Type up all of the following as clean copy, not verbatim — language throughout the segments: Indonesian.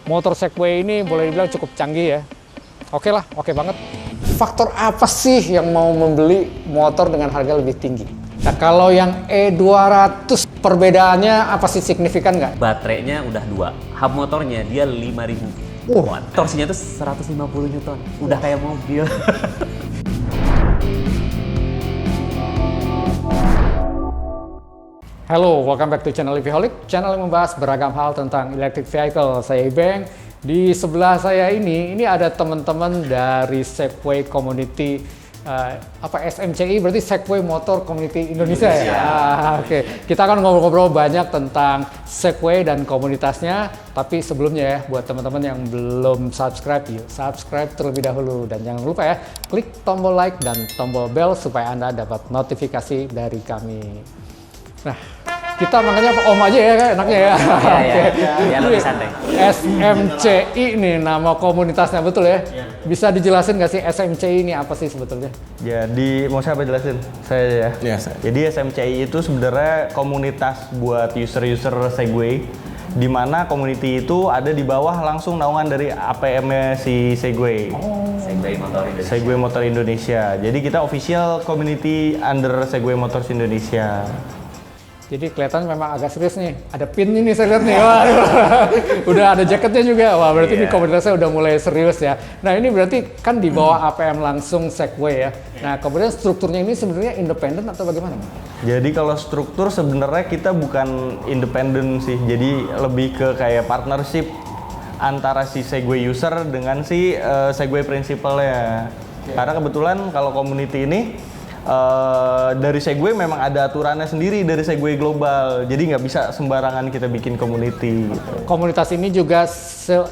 motor Segway ini boleh dibilang cukup canggih ya. Oke lah, oke banget. Faktor apa sih yang mau membeli motor dengan harga lebih tinggi? Nah, kalau yang E200 perbedaannya apa sih, signifikan nggak? Baterainya udah 2, hub motornya dia 5000 watt. Torsinya tuh 150 Newton, udah kayak mobil. Halo, welcome back to channel EVholic, channel yang membahas beragam hal tentang electric vehicle. Saya Ibeng. Di sebelah saya ini ada teman-teman dari Segway Community, SMCI, berarti Segway Motor Community Indonesia ya? Oke. Kita akan ngobrol-ngobrol banyak tentang Segway dan komunitasnya. Tapi sebelumnya ya, buat teman-teman yang belum subscribe, yuk subscribe terlebih dahulu. Dan jangan lupa ya, klik tombol like dan tombol bell supaya Anda dapat notifikasi dari kami. Nah, kita makanya Om aja ya, enaknya ya. Ya, lebih santai. SMCI nih nama komunitasnya, betul ya? Bisa dijelasin nggak sih SMCI ini apa sih sebetulnya? Jadi mau siapa jelasin? Saya ya. Jadi SMCI itu sebenarnya komunitas buat user-user Segway, di mana community itu ada di bawah langsung naungan dari APM-nya si Segway. Segway Motor Indonesia. Jadi kita official community under Segway Motors Indonesia. Jadi kelihatan memang agak serius nih. Ada pin ini saya lihat nih. Waduh. Udah ada jaketnya juga. Wah, berarti ini komunitasnya udah mulai serius ya. Nah, ini berarti kan di bawah APM langsung Segway ya. Nah, kemudian strukturnya ini sebenarnya independen atau bagaimana? Jadi kalau struktur sebenarnya kita bukan independen sih. Jadi lebih ke kayak partnership antara si Segway user dengan si Segway principal-nya. Karena kebetulan kalau community ini dari Segway memang ada aturannya sendiri dari Segway global, jadi nggak bisa sembarangan kita bikin community. Gitu. Komunitas ini juga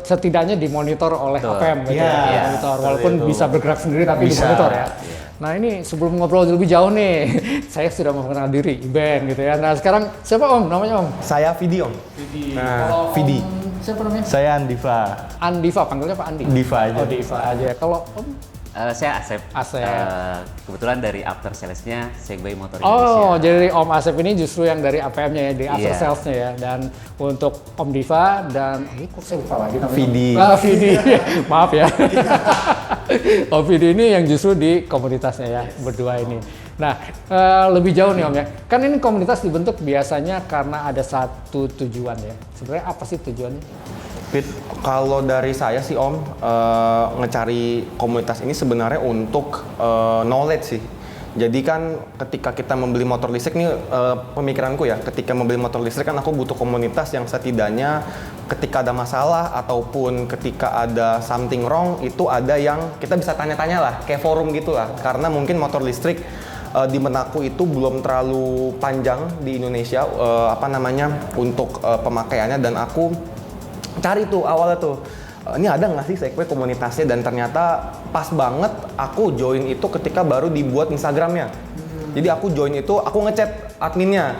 setidaknya dimonitor oleh APM, monitor, walaupun bisa bergerak sendiri tapi dimonitor ya. Nah, ini sebelum ngobrol lebih jauh nih, saya sudah mengenal diri Ibeng gitu ya. Nah, sekarang siapa Om? Namanya Om? Saya Vidi Om. Nah, Vidi. Siapa namanya? Saya Andiva. Andiva, panggilnya Pak Andi? Diva aja. Oh, Diva aja. Kalau Om? Saya Asep. Kebetulan dari after sales-nya Segway Motor Indonesia. Oh, jadi Om Asep ini justru yang dari APM-nya ya, di after sales-nya ya. Dan untuk Om Diva dan kok saya lupa lagi namanya. Vidi. Vidi. Maaf ya. Om Vidi ini yang justru di komunitasnya ya, berdua ini. Nah, lebih jauh nih Om ya. Kan ini komunitas dibentuk biasanya karena ada satu tujuan ya. Sebenarnya apa sih tujuannya? Fit, kalau dari saya sih Om, ngecari komunitas ini sebenarnya untuk knowledge sih. Jadi kan ketika kita membeli motor listrik nih, pemikiranku ya, ketika membeli motor listrik kan aku butuh komunitas yang setidaknya ketika ada masalah ataupun ketika ada something wrong, itu ada yang kita bisa tanya-tanya lah, kayak forum gitu lah. Karena mungkin motor listrik di benakku itu belum terlalu panjang di Indonesia, untuk pemakaiannya, dan aku cari tuh awalnya tuh, ini ada nggak sih Segway komunitasnya, dan ternyata pas banget aku join itu ketika baru dibuat Instagramnya. Jadi aku join itu, aku ngechat adminnya,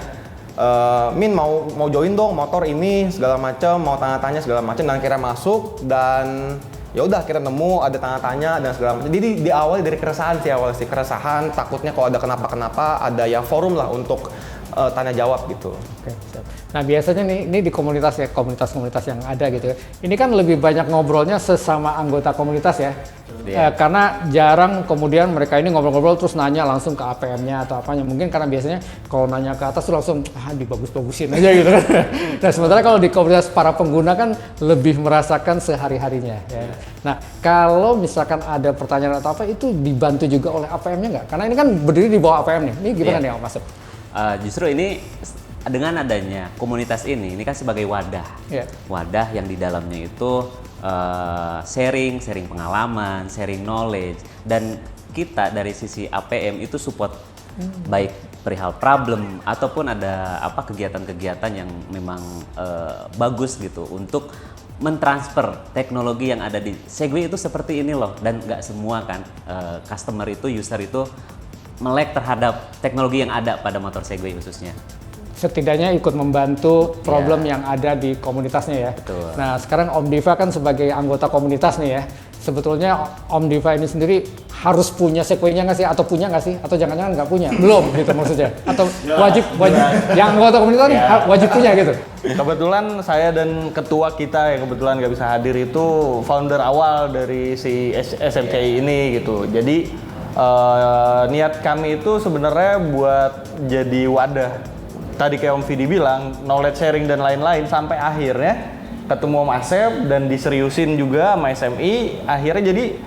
Min mau join dong motor ini segala macam, mau tanya-tanya segala macam, dan akhirnya masuk, dan ya udah akhirnya nemu ada tanya-tanya dan segala macam. Jadi di awal dari keresahan sih, keresahan, takutnya kalau ada kenapa-kenapa ada ya forum lah untuk tanya jawab gitu. Oke, siap. Nah, biasanya nih ini di komunitas ya, komunitas-komunitas yang ada gitu ya. Ini kan lebih banyak ngobrolnya sesama anggota komunitas ya. Karena jarang kemudian mereka ini ngobrol-ngobrol terus nanya langsung ke APM-nya atau apanya. Mungkin karena biasanya kalau nanya ke atas tuh langsung dibagus-bagusin aja gitu. Nah, sementara kalau di komunitas para pengguna kan lebih merasakan sehari-harinya ya. Nah, kalau misalkan ada pertanyaan atau apa, itu dibantu juga oleh APM-nya nggak? Karena ini kan berdiri di bawah APM nih. Ini gimana nih Om Asep? Justru ini dengan adanya komunitas ini kan sebagai wadah, wadah yang di dalamnya itu sharing pengalaman, sharing knowledge, dan kita dari sisi APM itu support baik perihal problem ataupun ada kegiatan-kegiatan yang memang bagus gitu untuk mentransfer teknologi yang ada di Segway itu seperti ini loh, dan nggak semua kan user itu melek terhadap teknologi yang ada pada motor Segway khususnya. setidaknya ikut membantu problem yang ada di komunitasnya ya. Betul. Nah sekarang Om Diva kan sebagai anggota komunitas nih ya, sebetulnya Om Diva ini sendiri harus punya Segway-nya nggak sih? Atau punya nggak sih? Atau jangan-jangan nggak punya? Belum gitu maksudnya? Atau wajib yang anggota komunitas nih wajib punya gitu? Kebetulan saya dan ketua kita yang kebetulan nggak bisa hadir itu founder awal dari si SMCI ini gitu. Jadi niat kami itu sebenarnya buat jadi wadah. Tadi kayak Om Vidi bilang, knowledge sharing dan lain-lain sampai akhirnya ketemu Om Asep dan diseriusin juga sama SMI. Akhirnya jadi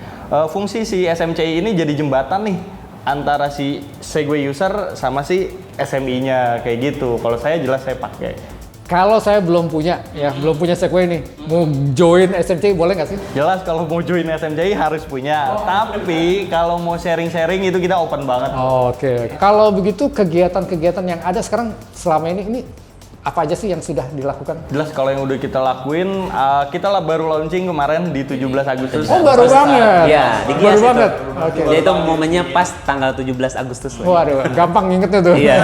fungsi si SMCI ini jadi jembatan nih antara si Segway user sama si SMI-nya kayak gitu. Kalau saya jelas saya pakai. Kalau saya belum punya Segway nih, mau join SMCI boleh nggak sih? Jelas kalau mau join SMCI harus punya. Tapi kalau mau sharing-sharing itu kita open banget. Oke. Kalau begitu kegiatan-kegiatan yang ada sekarang selama ini apa aja sih yang sudah dilakukan? Jelas kalau yang udah kita lakuin, kita lah baru launching kemarin di 17 Agustus. Oh baru banget? Iya, di Gias baru itu. banget? Oke. Jadi itu momennya pas tanggal 17 Agustus. Waduh, gampang ngingetnya tuh. Iya.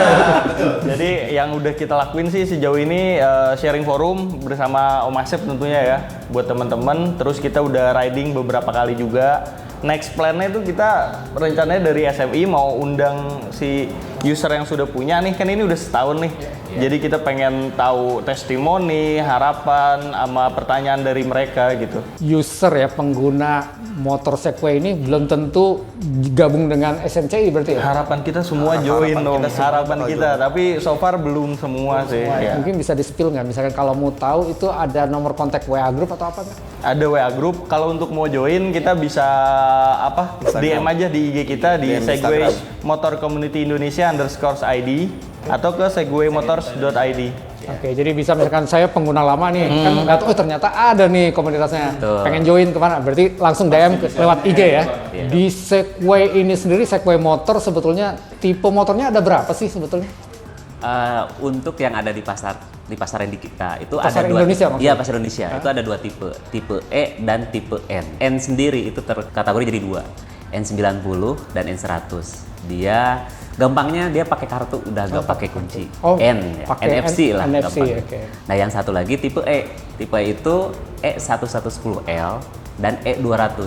Jadi yang udah kita lakuin sih sejauh ini sharing forum bersama Om Asep tentunya ya buat teman-teman. Terus kita udah riding beberapa kali juga. Next plan-nya itu kita rencananya dari SMI mau undang si user yang sudah punya nih, kan ini udah setahun nih. Jadi kita pengen tahu testimoni, harapan, sama pertanyaan dari mereka gitu. User ya, pengguna motor Segway ini belum tentu gabung dengan SMCI berarti ya? Harapan kita semua join dong, harapan kita. Tapi so far belum semua sih. Ya. Mungkin bisa di-spill nggak? Misalkan kalau mau tahu itu ada nomor kontak WA group atau apa nggak? Ada WA group. Kalau untuk mau join kita bisa DM aja di IG kita di Segway Motor Community Indonesia _ID atau ke segwaymotors.id. Oke, jadi bisa misalkan saya pengguna lama nih, kan nggak tahu ternyata ada nih komunitasnya, pengen join kemana? Berarti langsung DM lewat IG ya. Di Segway ini sendiri, Segway motor sebetulnya tipe motornya ada berapa sih sebetulnya? Untuk yang ada di pasaran di kita itu Pasar ada dua. Indonesia maksudnya? Iya, pasar Indonesia. Itu ada dua tipe E dan tipe N. N sendiri itu terkategori jadi dua, N90 dan N100. Dia gampangnya dia pakai kartu, udah gak pakai kunci. N ya, pakai NFC lah NFC, gampangnya. okay. Nah yang satu lagi tipe E. Tipe E itu E1110L dan E200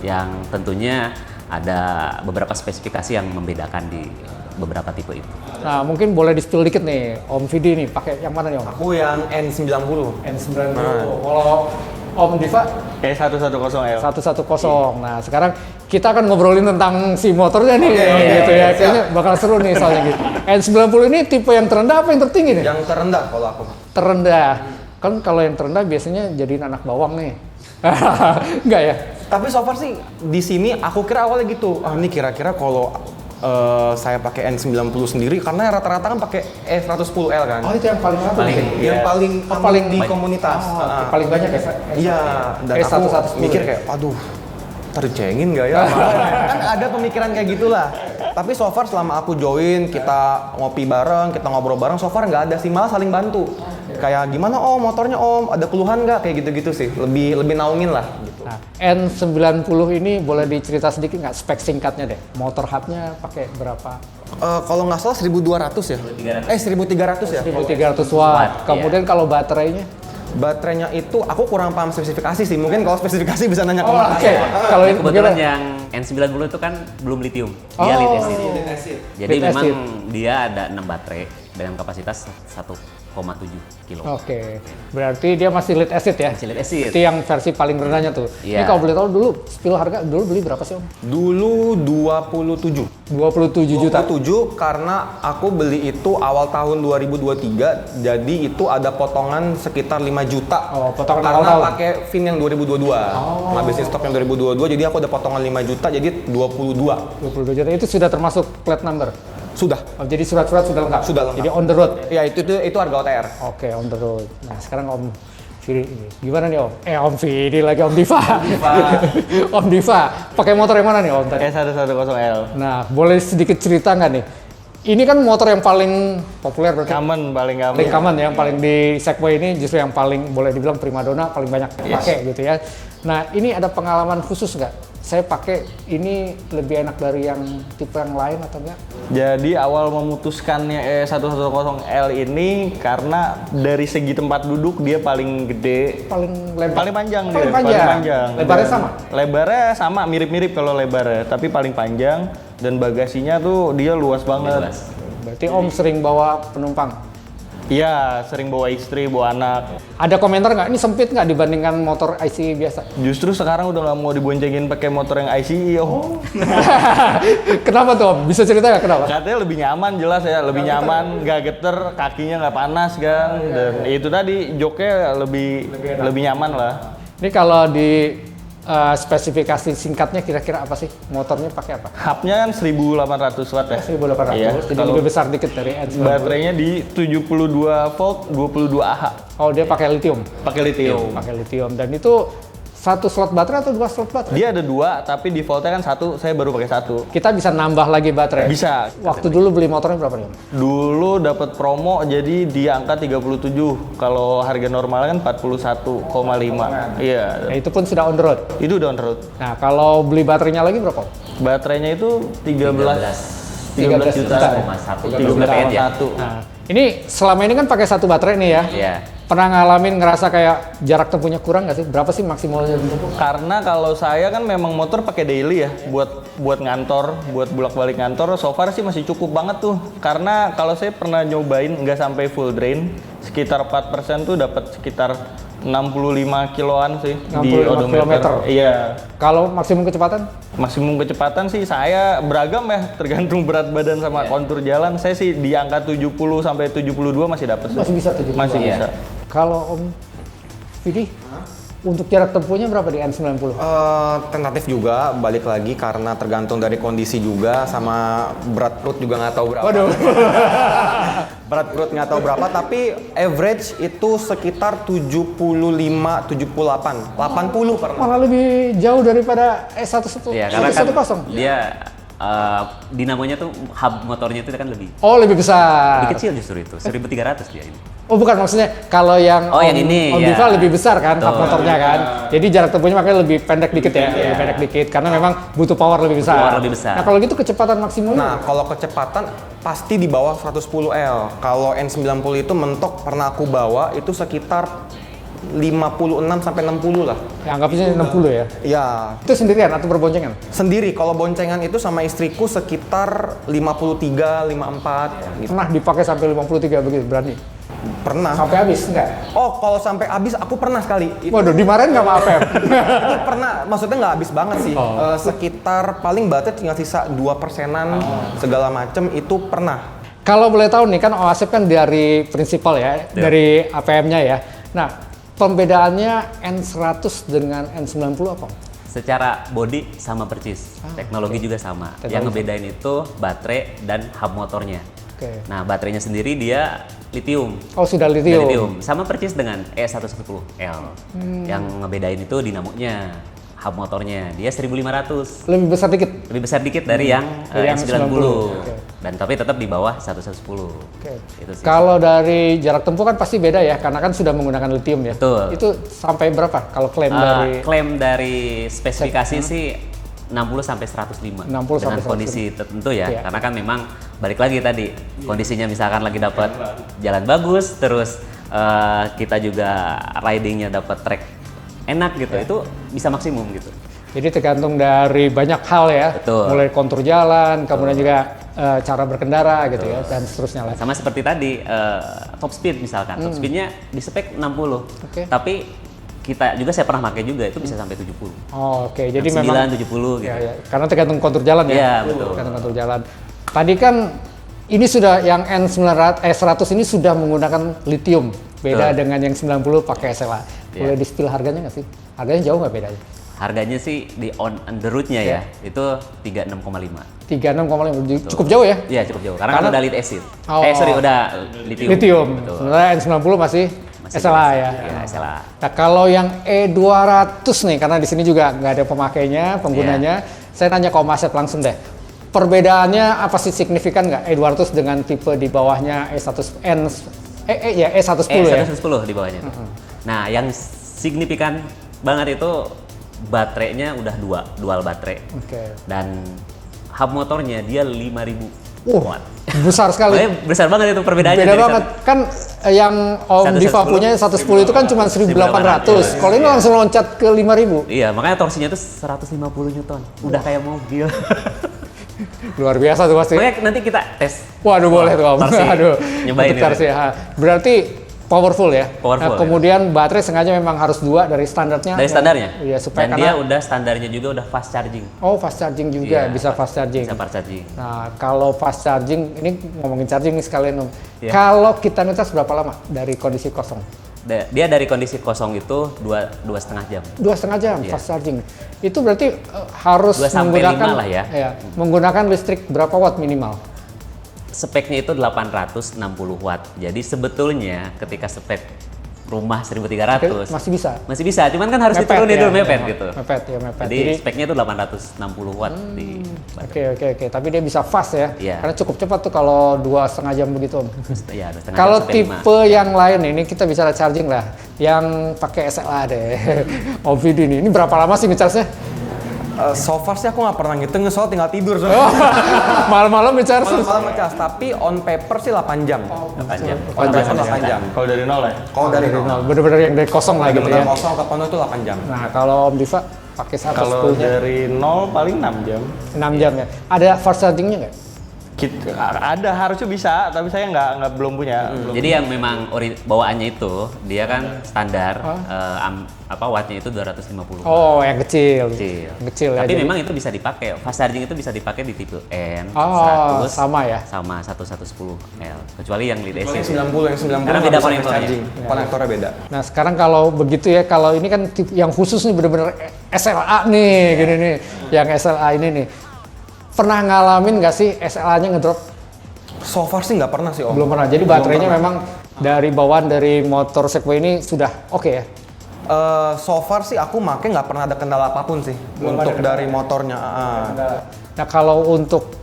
yang tentunya ada beberapa spesifikasi yang membedakan di beberapa tipe itu. Nah mungkin boleh di-spill dikit nih, Om Vidi nih pakai yang mana nih Om? Aku yang N90. N90. Kalau Om Diva E110L. 110. Nah, sekarang kita akan ngobrolin tentang si motornya nih gitu ya. Kayaknya bakal seru nih soalnya gitu. N90 ini tipe yang terendah apa yang tertinggi nih? Yang terendah kalau aku. Terendah. Kan kalau yang terendah biasanya jadiin anak bawang nih. Enggak ya? Tapi so far sih di sini aku kira awalnya gitu. Ah ini kira-kira kalau saya pakai N90 sendiri karena rata-rata kan pakai E110L kan. Oh, itu yang paling apa nih? Yang paling di komunitas. Paling banyak ya? Iya, dan aku mikir kayak aduh, tercengin nggak ya? Kan ada pemikiran kayak gitulah. Tapi so far selama aku join, kita ngopi bareng, kita ngobrol bareng, so far nggak ada sih, malah saling bantu. Kayak gimana Om motornya Om, ada keluhan nggak? Kayak gitu-gitu sih, lebih naungin lah. Gitu. Nah, N90 ini boleh dicerita sedikit nggak spek singkatnya deh? Motor hubnya pakai berapa? Kalau nggak salah 1200 ya? 1300 ya? 1300 watt. Kemudian kalau baterainya? Baterainya itu aku kurang paham spesifikasi sih. Mungkin kalau spesifikasi bisa nanya ke Oh, Mas. oke. Kalau ini Kebetulan yang N90 itu kan belum lithium, dia lead acid. Jadi Lead memang acid. dia ada 6 baterai dengan kapasitas 1,7 kilo. Oke, berarti dia masih lead acid ya? Masih lead acid. Itu yang versi paling rendahnya tuh. Ini Iya. kalau boleh tahu dulu, spill harga dulu beli berapa sih Om? Dulu 27. 27 juta. 27 karena aku beli itu awal tahun 2023, jadi itu ada potongan sekitar 5 juta. Oh, potongan awal karena tahun. pakai VIN yang 2022. Ngabisin stok yang 2022, jadi aku ada potongan 5 juta, jadi 22. 22 juta itu sudah termasuk plate number? Sudah. Oh, jadi surat-surat sudah lengkap? Sudah lengkap. Jadi on the road? Ya itu harga OTR. Oke, on the road. Nah sekarang Om Vidi, gimana nih Om? Om Vidi lagi Om Diva. Om Diva, pakai motor yang mana nih Om tadi? E110L. Nah, boleh sedikit cerita nggak nih? Ini kan motor yang paling populer berarti. Paling Paling common ya, yang paling di Segway ini justru yang paling boleh dibilang primadona, paling banyak pakai gitu ya. Nah, ini ada pengalaman khusus nggak? Saya pakai ini lebih enak dari yang tipe yang lain atau enggak? Jadi awal memutuskannya E110L ini karena dari segi tempat duduk dia paling gede, Paling lebar. paling panjang Paling dia, panjang. paling panjang. Lebarnya Dan sama? Lebarnya sama, mirip-mirip kalau lebarnya, tapi paling panjang dan bagasinya tuh dia luas banget. Luas. Berarti Om sering bawa penumpang? Iya, sering bawa istri, bawa anak. Ada komentar nggak? Ini sempit nggak dibandingkan motor ICE biasa? Justru sekarang udah nggak mau diboncengin pakai motor yang ICE, Kenapa tuh Om? Bisa cerita nggak kenapa? Katanya lebih nyaman, jelas ya, lebih nyaman, nggak geter, kakinya nggak panas kan, dan itu tadi joknya lebih nyaman lah. Ini kalau di spesifikasi singkatnya kira-kira apa sih? Motornya pakai apa? Hubnya kan 1800 watt ya. 1800, Iya, jadi kalau lebih besar dikit dari N90. baterainya di 72 volt, 22 Ah. Oh, dia pakai lithium. Pakai lithium. Pakai lithium, dan itu satu slot baterai atau dua slot baterai? Dia ada 2, tapi defaultnya kan 1, saya baru pakai 1. Kita bisa nambah lagi baterai. Bisa. Waktu dulu beli motornya berapa nih Om? Dulu dapat promo jadi di angka 37. Kalau harga normalnya kan 41,5. Iya. Nah, itu pun sudah on the road. Itu udah on road. Nah, kalau beli baterainya lagi berapa? Baterainya itu 13 juta. 13,1. 13,1. Nah, ini selama ini kan pakai satu baterai nih ya. Iya. Pernah ngalamin ngerasa kayak jarak tempuhnya kurang nggak sih? Berapa sih maksimalnya tempuh? Karena kalau saya kan memang motor pakai daily ya, buat ngantor, buat bolak-balik ngantor. So far sih masih cukup banget tuh. Karena kalau saya pernah nyobain nggak sampai full drain, sekitar 4% tuh dapat sekitar 65 kiloan sih 65 di odometer. kilometer. Iya. Kalau maksimum kecepatan? Maksimum kecepatan sih saya beragam ya, tergantung berat badan sama kontur jalan. Saya sih di angka 70 sampai 72 masih dapat. Masih bisa 70. Masih Iya. bisa. Kalau Om Vidi, untuk jarak tempuhnya berapa di N90? Tentatif juga, balik lagi karena tergantung dari kondisi juga sama berat perut juga nggak tahu berapa. Waduh. Berat perut nggak tahu berapa, tapi average itu sekitar 75, 78, 80 pernah. Malah lebih jauh daripada S110. Iya, karena kan 110. dia dinamonya tuh hub motornya itu kan lebih Oh, lebih besar. kecil justru itu 1300 dia ini. Oh, bukan, maksudnya kalau yang Oh, yang ini, Om ya. Diva lebih besar kan hub Betul. motornya kan. Jadi jarak tempuhnya makanya lebih pendek dikit ya, lebih pendek dikit karena memang butuh power lebih besar. Power lebih besar. Nah, kalau gitu kecepatan maksimalnya? Nah, kalau kecepatan pasti di bawah 110L. Kalau N90 itu mentok pernah aku bawa itu sekitar 56 sampai 60 lah. Ya, anggapnya 60 ya. Ya, Itu sendirian atau berboncengan? sendiri. Kalau boncengan itu sama istriku sekitar 53, 54 gitu. Pernah dipakai sampai 53 begitu, berani? Pernah. Sampai habis enggak? Oh, kalau sampai habis aku pernah sekali. Itu Waduh, dimarahin nggak sama APM? pernah, maksudnya nggak habis banget sih. Oh. Sekitar paling baterai tinggal sisa 2%-an segala macem itu pernah. Kalau boleh tahu nih kan OASIP kan dari prinsipal ya, dari APM-nya ya. Nah, pembedaannya N100 dengan N90 apa? Secara body sama persis, teknologi juga sama. Teknologi. Yang ngebedain itu baterai dan hub motornya. Oke. Nah, baterainya sendiri dia lithium. Oh, sudah Dari lithium. lithium. Sama persis dengan E110L. Yang ngebedain itu dinamonya, hub motornya. Dia 1500. Lebih besar dikit. Lebih besar dikit dari yang Dari yang N90. 90. Oke. Dan tapi tetap di bawah 110. Oke. Itu sih. Kalau dari jarak tempuh kan pasti beda ya, karena kan sudah menggunakan lithium ya. Betul. Itu sampai berapa kalau klaim dari? Klaim dari spesifikasi sih 60 sampai 105 60 dengan sampai kondisi tertentu ya. Iya. Karena kan memang balik lagi tadi kondisinya misalkan lagi dapat jalan bagus, terus kita juga ridingnya dapat track enak gitu, itu bisa maksimum gitu. Jadi tergantung dari banyak hal ya, Betul. mulai kontur jalan, kemudian juga cara berkendara gitu ya, dan seterusnya lah. Sama seperti tadi top speed misalkan, top speednya di spek 60, Oke. tapi kita juga saya pernah pakai juga itu bisa sampai 70. Oh, oke, jadi 69, memang 70 gitu. ya, ya, karena tergantung kontur jalan ya. Iya, betul. Tergantung kontur jalan. Tadi kan ini sudah yang N100 ini sudah menggunakan lithium, beda Betul. dengan yang 90 pakai SLA. Boleh Iya. di-spill harganya nggak sih? Harganya jauh nggak bedanya? Harganya sih di on the road-nya ya, itu 36,5. 36,5, cukup jauh ya? Iya cukup jauh, karena kan udah lead acid. Oh. Udah lithium. Lithium. Betul. Sebenarnya N90 masih SLA ya. Iya, SLA. Nah, kalau yang E200 nih, karena di sini juga nggak ada pemakainya, penggunanya, Iya. saya nanya ke Om Asep langsung deh. Perbedaannya apa sih, signifikan nggak E200 dengan tipe di bawahnya E110 ya? E110 di bawahnya. Nah, yang signifikan banget itu baterainya udah dual baterai. Dan hub motornya dia 5000 watt. Besar sekali. Besar banget itu perbedaannya. Beda banget. Kan yang Om Diva punya 110 itu kan cuma 1800. Kalau ini langsung loncat ke 5000. Iya, makanya torsinya tuh 150 Newton. Udah kayak mobil. Luar biasa tuh pasti. Pokoknya nanti kita tes. Waduh, boleh tuh Om. Aduh. Nyobain Torsi, berarti powerful ya. Powerful. Nah, kemudian baterai sengaja memang harus 2 dari standarnya. Dari standarnya. Iya, supaya dan dia udah standarnya juga udah fast charging. Oh, fast charging juga, bisa fast charging. Bisa fast charging. Nah, kalau fast charging, ini ngomongin charging nih sekalian Om. Kalau kita ngecas berapa lama dari kondisi kosong? Dia dari kondisi kosong itu 2,5 jam. 2,5 jam fast charging. Itu berarti harus 2 sampai 5 lah ya. Menggunakan listrik berapa watt minimal? Speknya itu 860 watt. Jadi sebetulnya ketika spek rumah 1300 masih bisa, cuman kan harus diturunin dulu mepet gitu. Mepet. Jadi speknya itu 860 watt di Oke. Tapi dia bisa fast ya. Karena cukup cepat tuh kalau 2,5 jam begitu Om. Iya, kalau tipe yang lain ini kita bicara charging lah, yang pakai SLA deh. Om Vidi ini berapa lama sih ngecasnya? So far sih aku nggak pernah ngitung, soal tinggal tidur. Malam-malam ngecas. Malam ngecas, tapi on paper sih 8 jam. 8 jam. 8 jam. Kalau dari nol ya? Kalau dari nol. Bener-bener yang dari kosong lah gitu ya. Kosong ke penuh itu 8 jam. Nah, kalau Om Diva pakai 110-nya? Kalau dari nol paling 6 jam. 6 jam ya. Ada fast chargingnya nggak? Ada, harusnya bisa, tapi saya nggak belum punya. Jadi yang memang bawaannya itu dia kan standar wattnya itu 250. Oh, yang kecil ya. Tapi memang itu bisa dipakai. Fast charging itu bisa dipakai di tipe N, 100 sama ya. Sama 1110L. Kecuali yang lead AC. Yang 90 Karena beda konektornya. Konektornya beda. Nah, sekarang kalau begitu ya, kalau ini kan yang khusus nih bener-bener SLA nih, gini nih. Yang SLA ini nih. Pernah ngalamin nggak sih SLA-nya ngedrop? So far sih nggak pernah sih Om. Belum pernah. Jadi baterainya memang dari bawaan dari motor Segway ini sudah oke ya? So far sih aku make nggak pernah ada kendala apapun sih untuk dari motornya. Nah, kalau untuk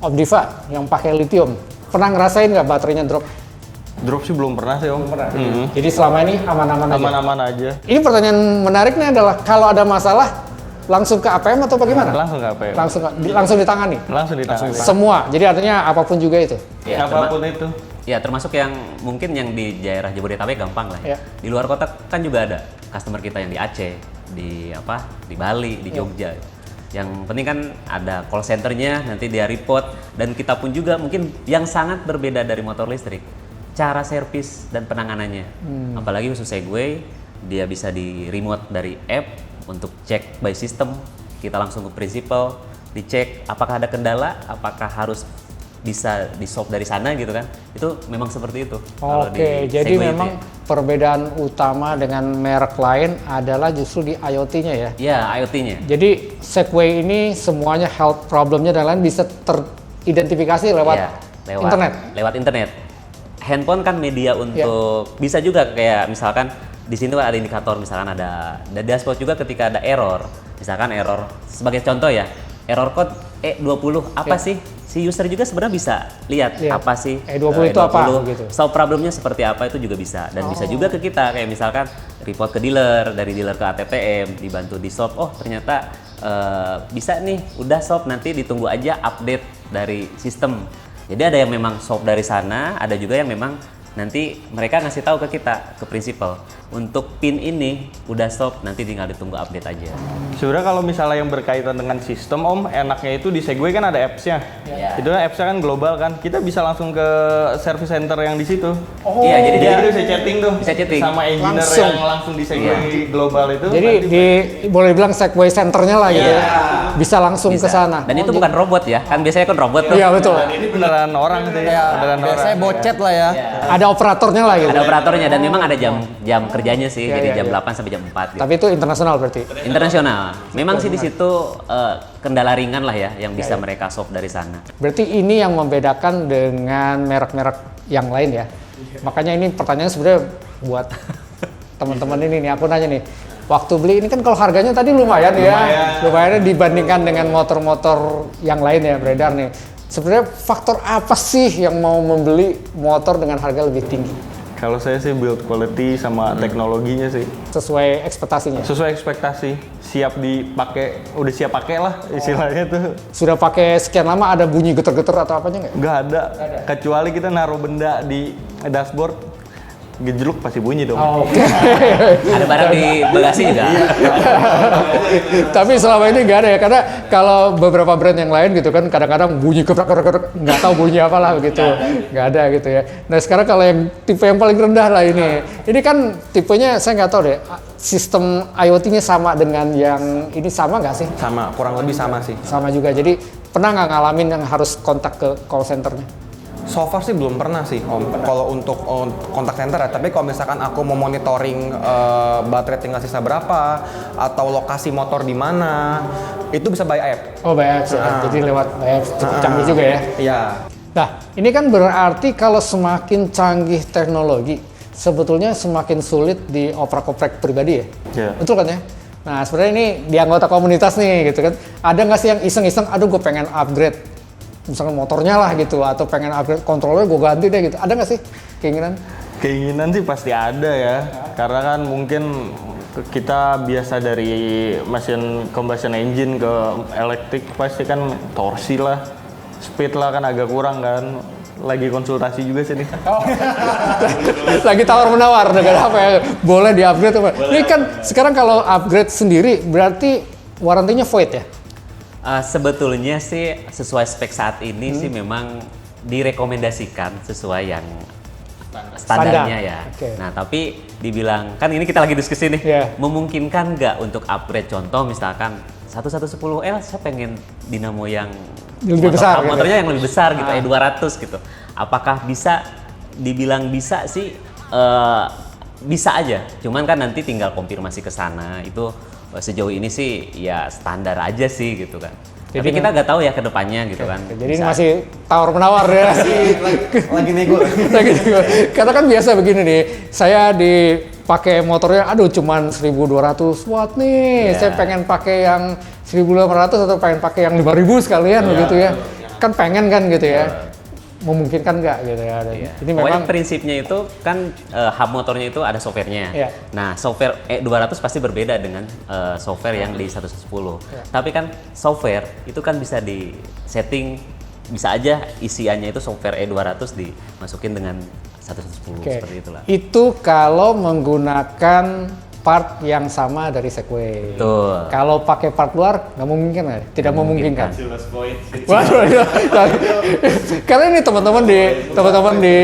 Om Diva yang pakai lithium, pernah ngerasain nggak baterainya drop? Drop sih belum pernah sih Om. Jadi selama ini aman-aman aja? Aman-aman aja. Ini pertanyaan menariknya adalah kalau ada masalah langsung ke APM atau bagaimana? Langsung ke APM. Langsung ditangani? Langsung ditangani. Semua? Jadi artinya apapun juga itu? Ya, apapun itu. Ya, termasuk yang mungkin yang di daerah Jabodetabek gampang lah ya. Di luar kota kan juga ada customer kita yang di Aceh, di Bali, di Jogja. Yang penting kan ada call centernya, nanti dia report, dan kita pun juga mungkin yang sangat berbeda dari motor listrik, cara servis dan penanganannya. Apalagi khusus Segway, dia bisa di remote dari app untuk cek by system, kita langsung ke principal, dicek apakah ada kendala, apakah harus bisa di-solve dari sana gitu kan. Itu memang seperti itu. Oke, jadi memang perbedaan utama dengan merek lain adalah justru di IoT-nya ya? Iya, IoT-nya. Jadi Segway ini semuanya health problemnya dan lain bisa teridentifikasi lewat internet? Lewat internet. Handphone kan media untuk, bisa juga kayak misalkan di sini ada indikator, misalkan ada dashboard juga ketika ada error. Misalkan error, sebagai contoh ya, error code E20 apa sih? Si user juga sebenarnya bisa lihat apa sih E20 itu apa gitu. Solve problemnya seperti apa itu juga bisa, dan bisa juga ke kita kayak misalkan report ke dealer, dari dealer ke ATPM dibantu di solve. Oh, ternyata bisa nih, udah solve, nanti ditunggu aja update dari sistem. Jadi ada yang memang solve dari sana, ada juga yang memang nanti mereka ngasih tahu ke kita, ke principal, untuk pin ini udah stop, nanti tinggal ditunggu update aja. Sebenarnya kalau misalnya yang berkaitan dengan sistem Om, enaknya itu di Segway kan ada apps-nya. Itu apps-nya kan global kan, kita bisa langsung ke service center yang di situ. Iya, jadi dia bisa chatting tuh. Bisa chatting sama engineer yang langsung di Segway global itu. Jadi boleh bilang Segway centernya lah gitu. Bisa langsung ke sana. Dan itu bukan robot ya, kan biasanya kan robot tuh. Iya, betul. Dan ini beneran orang sih. Beneran Biasanya bocet lah ya. Ada operatornya lah gitu. Ada operatornya, dan memang ada jam kerjanya sih, jadi jam 8 sampai jam 4 gitu. Tapi itu internasional berarti? Internasional. Memang sih di situ kendala ringan lah ya yang bisa mereka solve dari sana. Berarti ini yang membedakan dengan merek-merek yang lain ya. Makanya ini pertanyaan sebenarnya buat teman-teman ini nih, aku nanya nih. waktu beli ini kan kalau harganya tadi lumayan dibandingkan dengan motor-motor yang lain ya beredar nih. Sebenarnya faktor apa sih yang mau membeli motor dengan harga lebih tinggi? Kalau saya sih build quality sama teknologinya sih. Sesuai ekspektasinya? Sesuai ekspektasi, siap dipakai, udah siap pakai lah istilahnya tuh. Sudah pakai sekian lama ada bunyi geter-geter atau apanya nggak? Nggak ada, kecuali kita naruh benda di dashboard, gejluk pasti bunyi dong. Oh, oke. Ada barang di bagasi juga. Tapi selama ini nggak ada ya, karena kalau beberapa brand yang lain gitu kan kadang-kadang bunyi kerak-kerak nggak tahu bunyi apalah gitu, nggak ada gitu ya. Nah sekarang kalau yang tipe yang paling rendah lah ini kan tipenya saya nggak tahu deh, sistem IoT-nya sama dengan yang ini sama nggak sih? Sama, kurang lebih sama sih. Sama juga, jadi pernah nggak ngalamin yang harus kontak ke call centernya? So far sih belum pernah sih Om, kalau untuk kontak center ya. Tapi kalau misalkan aku mau monitoring baterai tinggal sisa berapa atau lokasi motor di mana, itu bisa by app. Oh by apps ya, jadi lewat by apps cukup canggih juga ya. Iya. Nah ini kan berarti kalau semakin canggih teknologi, sebetulnya semakin sulit dioprak-oprak pribadi ya? Iya. Betul kan ya? Nah sebenarnya ini di anggota komunitas nih gitu kan, ada nggak sih yang iseng-iseng, aduh gue pengen upgrade misalkan motornya lah gitu, atau pengen upgrade controller gue ganti deh gitu, ada nggak sih keinginan? Keinginan sih pasti ada ya, karena kan mungkin kita biasa dari mesin combustion engine ke elektrik pasti kan torsi lah, speed lah kan agak kurang kan. Lagi konsultasi juga sih nih. Oh. Lagi tawar-menawar dengan apa ya, boleh di-upgrade apa? Ini kan sekarang kalau upgrade sendiri berarti warantinya void ya? Sebetulnya sih sesuai spek saat ini sih memang direkomendasikan sesuai yang standarnya ya. Okay. Nah tapi dibilang, kan ini kita lagi diskusi nih, memungkinkan nggak untuk upgrade? Contoh misalkan 1110L saya pengen dinamo yang lebih besar, motornya yang lebih besar gitu, E200 gitu. Apakah bisa? Dibilang bisa sih, bisa aja. Cuman kan nanti tinggal konfirmasi ke sana. Itu sejauh ini sih ya standar aja sih gitu kan. Jadi tapi kita nggak tahu ya ke depannya gitu kan. Jadi ini masih tawar-menawar ya. lagi nego. Karena kan biasa begini nih, saya dipakai motornya, aduh cuman 1200 watt nih, saya pengen pakai yang 1800 atau pengen pakai yang 5000 sekalian begitu ya. Kan pengen kan gitu ya. Memungkinkan nggak gitu ya. Ini pokoknya memang prinsipnya itu kan hub motornya itu ada softwarenya. Nah software E200 pasti berbeda dengan software yang di 110. Tapi kan software itu kan bisa di setting, bisa aja isiannya itu software E200 dimasukin dengan 110 seperti itulah. Itu kalau menggunakan part yang sama dari Segway. Betul. Kalau pakai part luar nggak mungkin ya? Tidak memungkinkan. Waduh, karena ini teman-teman di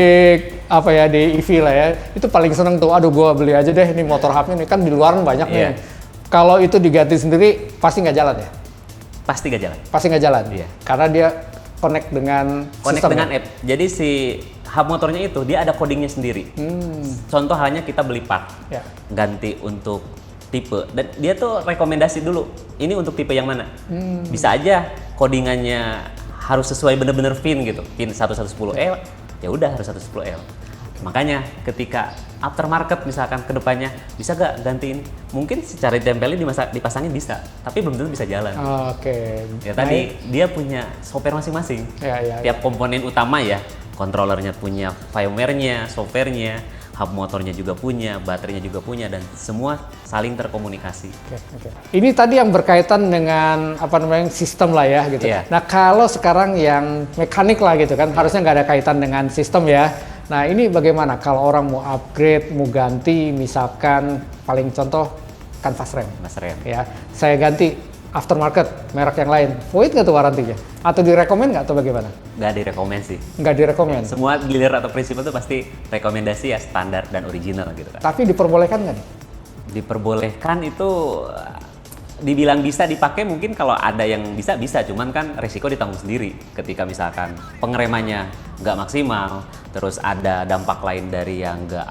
apa ya, di EV lah ya, itu paling seneng tuh, aduh gua beli aja deh ini motor hubnya nih, kan di luar banyak nih. Kalau itu diganti sendiri pasti nggak jalan ya? Pasti nggak jalan. Pasti nggak jalan. Iya. Karena dia connect dengan app. Jadi si hub motornya itu dia ada codingnya sendiri. Contoh halnya kita beli part, ganti untuk tipe, dan dia tuh rekomendasi dulu ini untuk tipe yang mana. Bisa aja codingannya harus sesuai bener-bener pin gitu, pin 1110L, ya udah harus 110L. Makanya ketika aftermarket misalkan kedepannya bisa gak gantiin, mungkin secara ditempelin dipasangin bisa, tapi belum tentu bisa jalan. Ya tadi dia punya software masing-masing. Tiap komponen utama ya, controllernya punya firmware-nya, software-nya, hub motornya juga punya, baterainya juga punya, dan semua saling terkomunikasi. Ini tadi yang berkaitan dengan apa namanya sistem lah ya gitu. Nah kalau sekarang yang mekanik lah gitu kan, harusnya nggak ada kaitan dengan sistem ya. Nah ini bagaimana kalau orang mau upgrade, mau ganti, misalkan paling contoh kan fast rem. Ya, saya ganti aftermarket merek yang lain, void nggak tuh warantinya? Atau direkomend nggak atau bagaimana? Nggak direkomend sih. Nggak direkomend? Semua dealer atau prinsipal itu pasti rekomendasi ya standar dan original gitu kan. Tapi diperbolehkan nggak nih? Diperbolehkan itu dibilang bisa dipakai mungkin kalau ada yang bisa, cuman kan resiko ditanggung sendiri ketika misalkan pengeremannya nggak maksimal, terus ada dampak lain dari yang nggak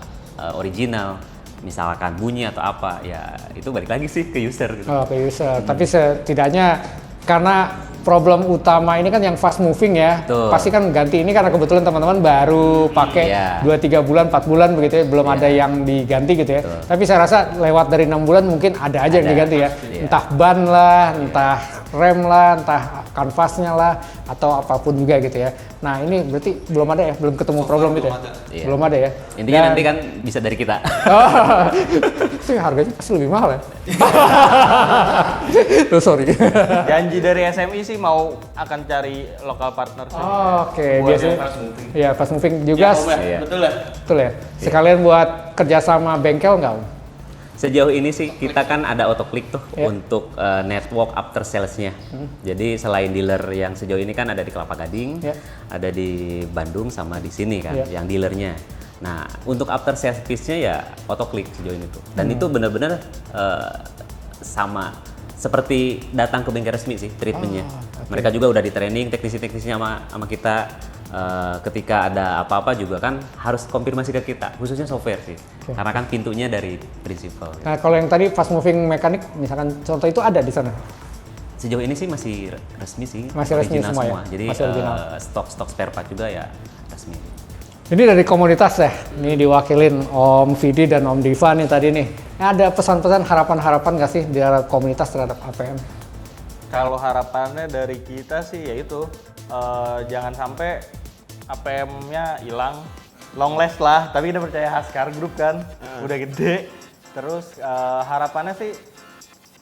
original, misalkan bunyi atau apa, ya itu balik lagi sih ke user gitu. Ke user. Tapi setidaknya karena problem utama ini kan yang fast moving ya. Betul. Pasti kan ganti ini karena kebetulan teman-teman baru pakai 2-3 bulan, 4 bulan begitu ya, belum ada yang diganti gitu ya. Betul. Tapi saya rasa lewat dari 6 bulan mungkin ada aja yang diganti ya. Iya. Entah ban lah, entah rem lah, entah kanvasnya lah, atau apapun juga gitu ya. Nah ini berarti belum ada ya, belum ketemu problem gitu ya? Iya. Belum ada ya? Intinya nanti kan bisa dari kita. Oh, itu harganya pasti lebih mahal ya? Tuh sorry. Janji dari SMI sih mau akan cari lokal partner sih. Oke, biasanya ya fast moving juga. Iya. Betul ya? Betul ya. Sekalian buat kerjasama bengkel nggak? Om? Sejauh ini sih kita kan ada Autoklik tuh Iya. untuk network after sales-nya. Jadi selain dealer yang sejauh ini kan ada di Kelapa Gading, Iya. ada di Bandung sama di sini kan Iya. yang dealernya. Nah, untuk after service-nya ya Autoklik sejauh ini tuh. Dan itu benar-benar sama seperti datang ke bengkel resmi sih treatmentnya. Mereka juga udah di training teknisi-teknisinya sama kita. Ketika ada apa-apa juga kan harus konfirmasi ke kita, khususnya software sih. Karena kan pintunya dari principal. Nah kalau yang tadi fast moving mekanik, misalkan contoh itu ada di sana? Sejauh ini sih masih resmi sih, Masih resmi original semua ya? Jadi Masih original. stok spare part juga ya resmi. Ini dari komunitas ya, ini diwakilin Om Vidi dan Om Diva nih tadi nih. Ada pesan-pesan harapan-harapan nggak sih di komunitas terhadap APM? Kalau harapannya dari kita sih yaitu jangan sampai APM-nya hilang, long last lah. Tapi kita percaya Haskar Group kan, udah gede. Terus harapannya sih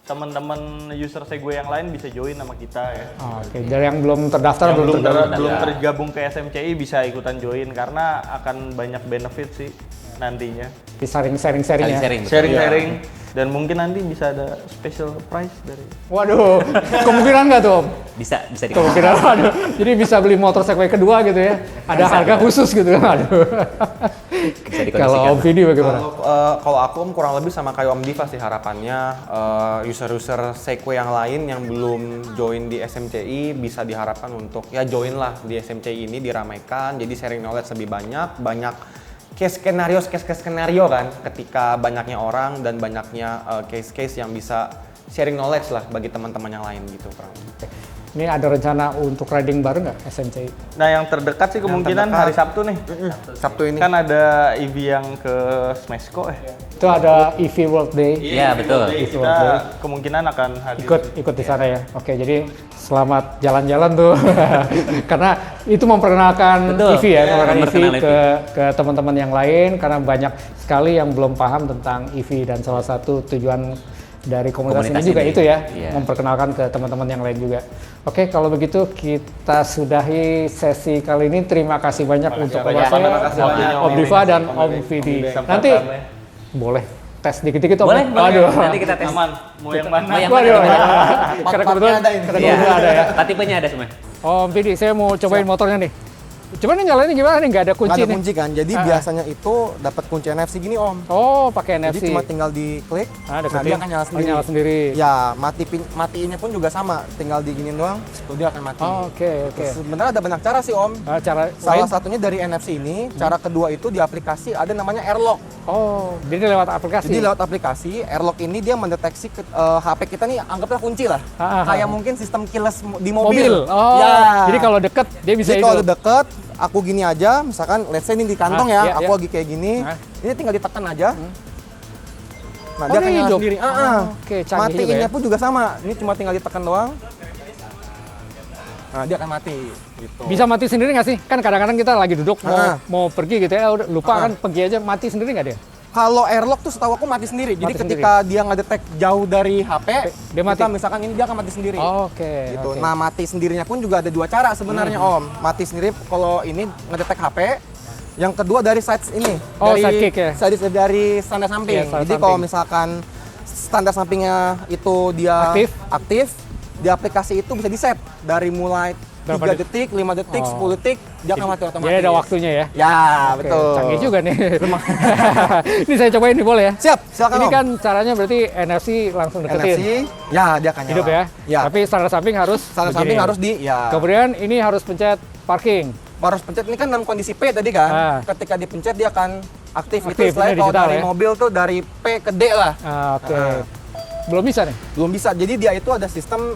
teman-teman user Segway yang lain bisa join sama kita ya. Oke, dari yang belum terdaftar Yang belum belum tergabung ke SMCI bisa ikutan join karena akan banyak benefit sih nantinya. di sharing-sharing ya. Betul. Sharing-sharing dan mungkin nanti bisa ada special price dari. Waduh, kemungkinan nggak tuh Om? Bisa dikasih. Kemungkinan ada. Jadi bisa beli motor Segway kedua gitu ya. Ada harga khusus gitu kan. Aduh. Bisa dikondisikan. Kalau Om Vidi bagaimana? Kalau aku kurang lebih sama kayak Om Diva sih harapannya user-user Segway yang lain yang belum join di SMCI bisa diharapkan untuk ya join lah di SMCI ini, diramaikan, jadi sharing knowledge lebih banyak case skenario kan ketika banyaknya orang dan banyaknya case-case yang bisa sharing knowledge lah bagi teman-teman yang lain gitu kurang lebih. Ini ada rencana untuk riding bareng nggak SMCI? Nah yang terdekat sih kemungkinan hari Sabtu nih. Sabtu ini. Kan ada EV yang ke Smesco Itu ada EV World Day. Iya, betul. Kita kemungkinan akan hadir. Ikut di sana ya. Oke, jadi selamat jalan-jalan tuh. Karena itu memperkenalkan Betul. EV ya, memperkenalkan EV Memperkenalkan ke teman-teman yang lain karena banyak sekali yang belum paham tentang EV dan salah satu tujuan dari komunitas ini juga itu ya, memperkenalkan ke teman-teman yang lain juga. Oke, kalau begitu kita sudahi sesi kali ini. Terima kasih banyak untuk Om Diva dan Om Vidi. Nanti boleh tes dikit-dikit Om. Boleh. Waduh. Nanti kita tes. Aman. Mau yang mana? Mau yang Waduh. mana? Karena kebetulan ada ya. Tipenya ada semua. Om Vidi, saya mau cobain motornya nih. Coba nih nyalainnya gimana nih, nggak ada kunci Nggak ada nih. kunci kan, jadi biasanya itu dapat kunci NFC gini Om. Oh, pakai NFC. Jadi cuma tinggal diklik, Nah, dia akan nyala sendiri. nyala sendiri. Ya, matiin pun juga sama, tinggal diginin doang, tuh dia akan mati. Oh, oke. Sebenarnya ada banyak cara sih Om. Cara Salah lain? satunya dari NFC ini, cara kedua itu di aplikasi ada namanya AirLock. Oh, jadi lewat aplikasi. Jadi lewat aplikasi, AirLock ini dia mendeteksi HP kita nih, anggaplah kunci lah. Kayak mungkin sistem keyless di mobil. Oh, ya. jadi kalau deket dia bisa Jadi itu. kalau deket, aku gini aja, misalkan let's say ini di kantong iya, ya, aku iya. lagi kayak gini, ini tinggal ditekan aja. Nah, Oh, dia akan dia nyala hidup. sendiri. Oke, canggih Matiinnya juga ya. pun juga sama. Ini cuma tinggal ditekan doang. Nah, dia akan mati gitu. Bisa mati sendiri nggak sih? Kan kadang-kadang kita lagi duduk mau pergi gitu ya, udah lupa kan pergi aja, mati sendiri nggak dia? Kalau AirLock tuh setahu aku mati sendiri. Jadi ketika dia ngedetek jauh dari HP, dia mati. kita misalkan ini dia akan mati sendiri. Oke. Gitu. Nah, mati sendirinya pun juga ada dua cara sebenarnya Om. Mati sendiri kalau ini ngedetek HP. Yang kedua dari side ini, Oh, dari sidekick ya? dari standar samping. Iya, standar Jadi kalau samping. misalkan standar sampingnya itu dia aktif, di aplikasi itu bisa di-set dari mulai Berapa 3 detik, 5 detik, 10 detik, dia akan mati otomatis. Jadi ada waktunya ya? Ya, Oke, betul. Canggih juga nih. Ini saya cobain nih, boleh ya? Siap, silakan Ini Om. kan caranya berarti NFC langsung deketin. NFC, ya dia akan nyala. Hidup ya? Ya. Tapi standar samping harus Standar samping begini. harus di, ya. Kemudian ini harus pencet parking. Harus pencet ini kan dalam kondisi P tadi kan. Ketika dipencet dia akan aktif. Itu Aktif, istilahnya ini kalau digital dari ya? mobil tuh dari P ke D lah. Oke. belum bisa nih. Belum bisa. Jadi dia itu ada sistem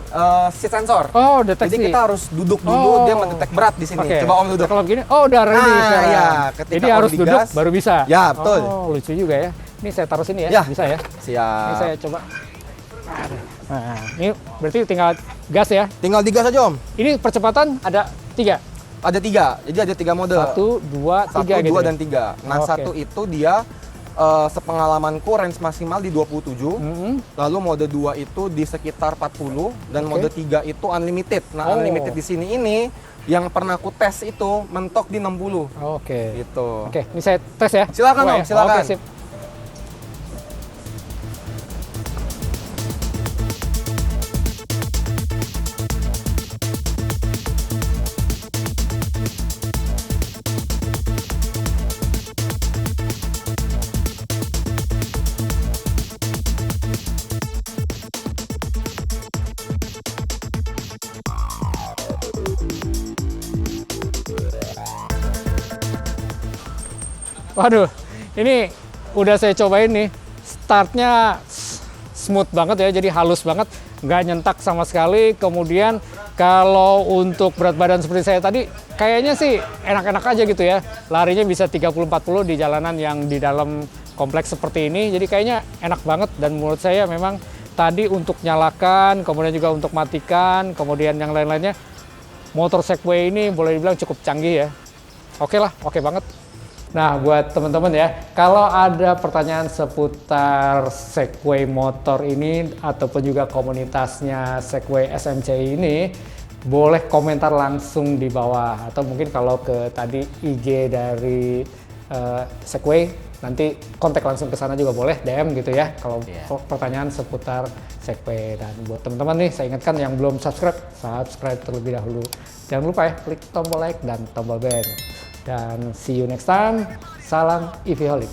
seat sensor. Oh, deteksi. Jadi kita harus duduk dulu, dia mendetek berat di sini. Coba Om duduk. Kalau begini, oh udah ready sekarang. Iya, ketika jadi Om harus digas, duduk baru bisa. Ya, betul. Oh, lucu juga ya. Ini saya taruh sini ya, Ya. bisa ya. Siap. Ini saya coba. Nah, ini berarti tinggal gas ya. Tinggal digas aja Om. Ini percepatan ada 3. Ada 3, jadi ada 3 mode. 1, 2, 3 1, gitu. 2, dan 3. Nah, Oke. 1 itu dia sepengalamanku range maksimal di 27. Lalu mode 2 itu di sekitar 40 dan Oke. mode 3 itu unlimited. Nah, Oh. unlimited di sini ini yang pernah aku tes itu mentok di 60. Oke. Gitu. Oke, ini saya tes ya. Silakan, Coba Om, ya. silakan. Oke, sip. Waduh, ini udah saya cobain nih. Startnya smooth banget ya, jadi halus banget, nggak nyentak sama sekali. Kemudian kalau untuk berat badan seperti saya tadi, kayaknya sih enak-enak aja gitu ya. Larinya bisa 30-40 di jalanan yang di dalam kompleks seperti ini. Jadi kayaknya enak banget dan menurut saya memang tadi untuk nyalakan, kemudian juga untuk matikan, kemudian yang lain-lainnya, motor Segway ini boleh dibilang cukup canggih ya. Oke lah, oke banget. Nah, buat teman-teman ya, kalau ada pertanyaan seputar Segway motor ini ataupun juga komunitasnya Segway SMCI ini, boleh komentar langsung di bawah atau mungkin kalau ke tadi IG dari Segway nanti kontak langsung ke sana juga boleh, DM gitu ya kalau pertanyaan seputar Segway. Dan buat teman-teman nih, saya ingatkan yang belum subscribe terlebih dahulu. Jangan lupa ya, klik tombol like dan tombol bell. Dan see you next time. Salam EVholic.